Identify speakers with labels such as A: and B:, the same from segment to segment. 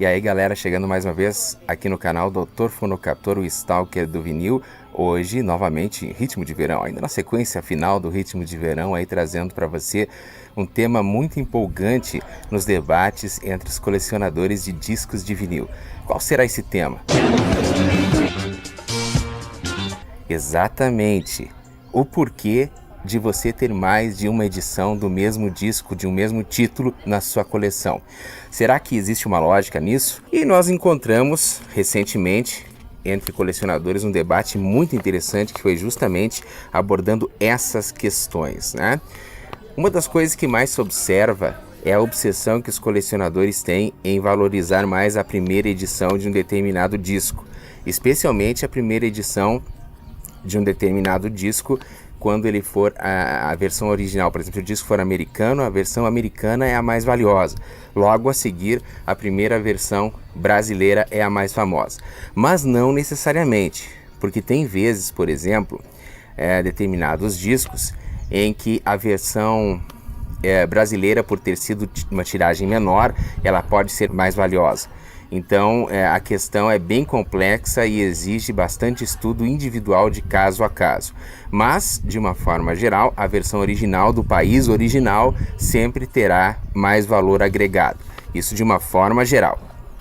A: E aí galera, chegando mais uma vez aqui no canal Dr. Fonocaptor, o Stalker do vinil. Hoje, novamente, Ritmo de Verão, ainda na sequência final do Ritmo de Verão, aí trazendo para você um tema muito empolgante nos debates entre os colecionadores de discos de vinil. Qual será esse tema? Exatamente, o porquê de você ter mais de uma edição do mesmo disco, de um mesmo título na sua coleção. Será que existe uma lógica nisso? E nós encontramos recentemente entre colecionadores um debate muito interessante que foi justamente abordando essas questões, né? Uma das coisas que mais se observa é a obsessão que os colecionadores têm em valorizar mais a primeira edição de um determinado disco, especialmente a primeira edição de um determinado disco quando ele for a versão original. Por exemplo, se o disco for americano, a versão americana é a mais valiosa. Logo a seguir, a primeira versão brasileira é a mais famosa. Mas não necessariamente, porque tem vezes, por exemplo, determinados discos em que a versão brasileira, por ter sido uma tiragem menor, ela pode ser mais valiosa. Então a questão é bem complexa e exige bastante estudo individual de caso a caso. Mas, de uma forma geral, a versão original do país original sempre terá mais valor agregado. Isso de uma forma geral.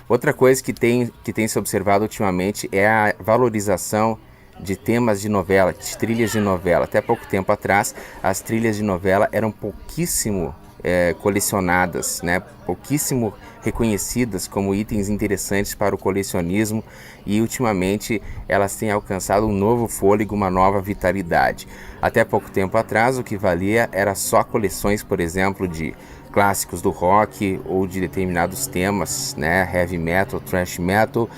A: Outra coisa que tem se observado ultimamente é a valorização de temas de novela, de trilhas de novela. Até pouco tempo atrás, as trilhas de novela eram pouquíssimo colecionadas, né? Pouquíssimo reconhecidas como itens interessantes para o colecionismo, e ultimamente elas têm alcançado um novo fôlego, uma nova vitalidade. Até pouco tempo atrás o que valia era só coleções, por exemplo, de clássicos do rock ou de determinados temas, né? Heavy metal, thrash metal,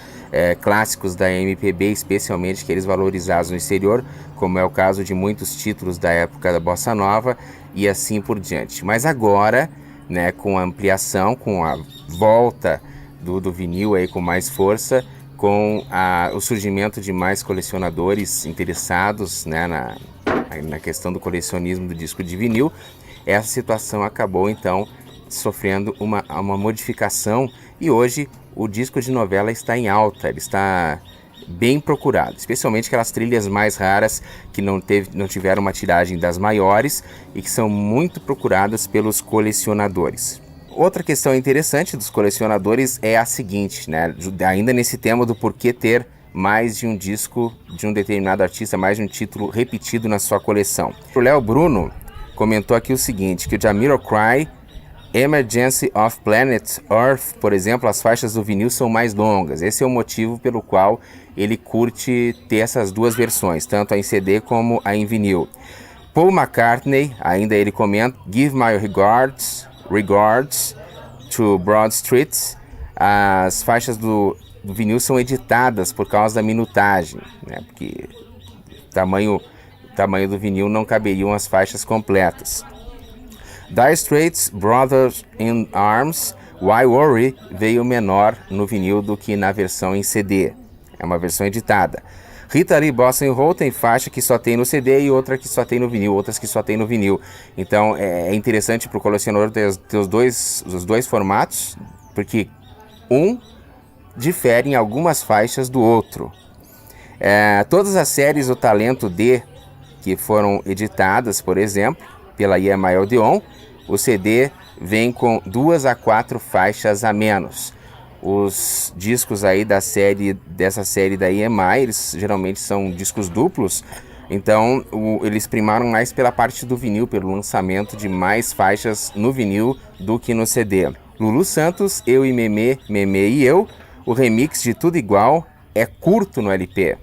A: clássicos da MPB, especialmente que eles valorizavam no exterior, como é o caso de muitos títulos da época da Bossa Nova e assim por diante. Mas agora, né, com a ampliação, com a volta do vinil aí com mais força, com o surgimento de mais colecionadores interessados, né, na questão do colecionismo do disco de vinil, essa situação acabou então sofrendo uma modificação, e hoje o disco de novela está em alta, ele está bem procurado, especialmente aquelas trilhas mais raras que não tiveram uma tiragem das maiores e que são muito procuradas pelos colecionadores. Outra questão interessante dos colecionadores é a seguinte, né? Ainda nesse tema do porquê ter mais de um disco de um determinado artista, mais de um título repetido na sua coleção. O Léo Bruno comentou aqui o seguinte, que o Jamiroquai, Emergency of Planet Earth, por exemplo, as faixas do vinil são mais longas. Esse é o motivo pelo qual ele curte ter essas duas versões, tanto a em CD como a em vinil. Paul McCartney, ainda ele comenta, Give My Regards to Broad Street. As faixas do vinil são editadas por causa da minutagem, né? Porque o tamanho do vinil não caberiam as faixas completas. Dire Straits, Brothers in Arms, Why Worry veio menor no vinil do que na versão em CD. É uma versão editada. Rita Lee, Boston Roll tem faixa que só tem no CD e outra que só tem no vinil, outras que só tem no vinil. Então é interessante para o colecionador ter os dois formatos, porque um difere em algumas faixas do outro. Todas as séries do Talento D que foram editadas, por exemplo, pela EMI Odeon, o CD vem com 2 a 4 faixas a menos. Os discos aí dessa série da EMI, eles geralmente são discos duplos, então eles primaram mais pela parte do vinil, pelo lançamento de mais faixas no vinil do que no CD. Lulu Santos, Eu e Meme, Meme e Eu, o remix de Tudo Igual é curto no LP.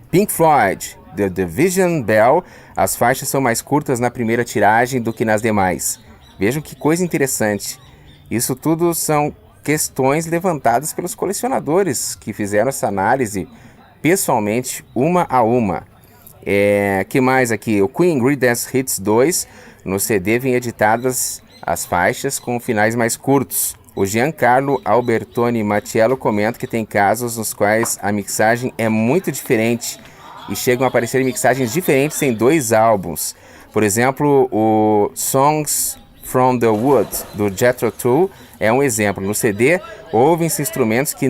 A: Pink Floyd, The Division Bell, as faixas são mais curtas na primeira tiragem do que nas demais. Vejam que coisa interessante. Isso tudo são questões levantadas pelos colecionadores que fizeram essa análise pessoalmente, uma a uma. Que mais aqui? O Queen Greatest Hits 2, no CD vem editadas as faixas com finais mais curtos. O Giancarlo Albertoni Mattiello comenta que tem casos nos quais a mixagem é muito diferente e chegam a aparecer mixagens diferentes em 2 álbuns. Por exemplo, o Songs from the Wood, do Jethro Tull, é um exemplo. No CD, ouvem-se instrumentos que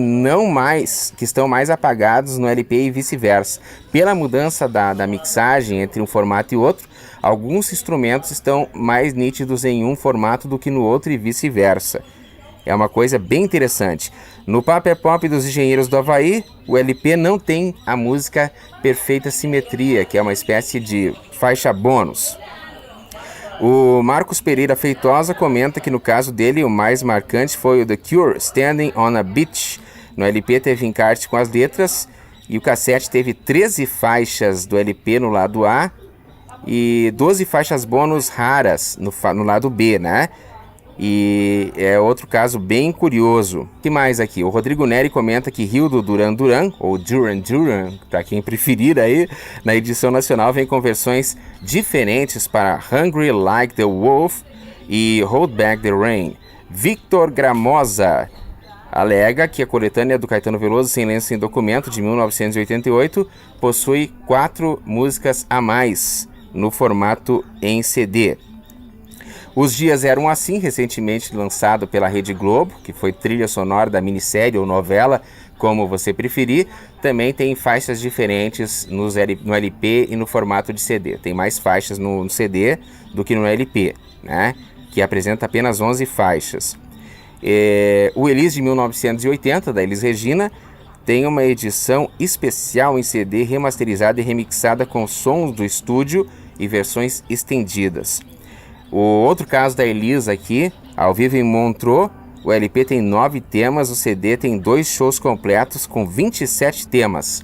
A: estão mais apagados no LP e vice-versa. Pela mudança da mixagem entre um formato e outro, alguns instrumentos estão mais nítidos em um formato do que no outro e vice-versa. É uma coisa bem interessante. No Paper Pop dos Engenheiros do Havaí, o LP não tem a música Perfeita Simetria, que é uma espécie de faixa bônus. O Marcos Pereira Feitosa comenta que no caso dele o mais marcante foi o The Cure, Standing on a Beach. No LP teve encarte com as letras e o cassete teve 13 faixas do LP no lado A e 12 faixas bônus raras no lado B, né? E é outro caso bem curioso. O que mais aqui? O Rodrigo Neri comenta que Rio do Duran Duran, ou Duran Duran, para quem preferir aí, na edição nacional vem com versões diferentes para Hungry Like the Wolf e Hold Back the Rain. Victor Gramosa alega que a coletânea do Caetano Veloso Sem Lenço Sem Documento, de 1988, possui 4 músicas a mais no formato em CD. Os Dias Eram Assim, recentemente lançado pela Rede Globo, que foi trilha sonora da minissérie ou novela, como você preferir, também tem faixas diferentes no LP e no formato de CD. Tem mais faixas no CD do que no LP, né? Que apresenta apenas 11 faixas. O Elis de 1980, da Elis Regina, tem uma edição especial em CD, remasterizada e remixada com sons do estúdio e versões estendidas. O outro caso da Elis aqui, ao vivo em Montreux, o LP tem 9 temas, o CD tem 2 shows completos com 27 temas.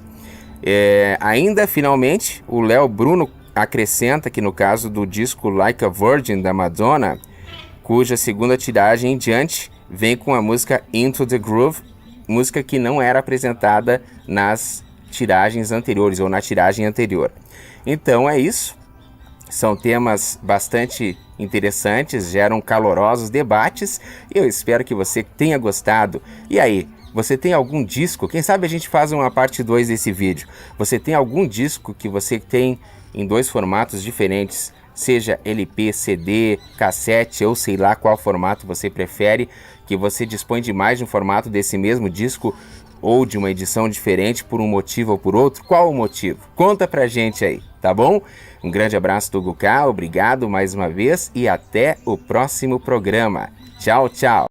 A: Ainda, finalmente, o Léo Bruno acrescenta que no caso do disco Like a Virgin da Madonna, cuja segunda tiragem em diante vem com a música Into the Groove, música que não era apresentada nas tiragens anteriores ou na tiragem anterior. Então é isso. São temas bastante interessantes, geram calorosos debates e eu espero que você tenha gostado. E aí, você tem algum disco? Quem sabe a gente faz uma parte 2 desse vídeo. Você tem algum disco que você tem em 2 formatos diferentes, seja LP, CD, cassete ou sei lá qual formato você prefere, que você dispõe de mais de um formato desse mesmo disco ou de uma edição diferente por um motivo ou por outro? Qual o motivo? Conta pra gente aí, tá bom? Um grande abraço do Guká, obrigado mais uma vez e até o próximo programa. Tchau, tchau!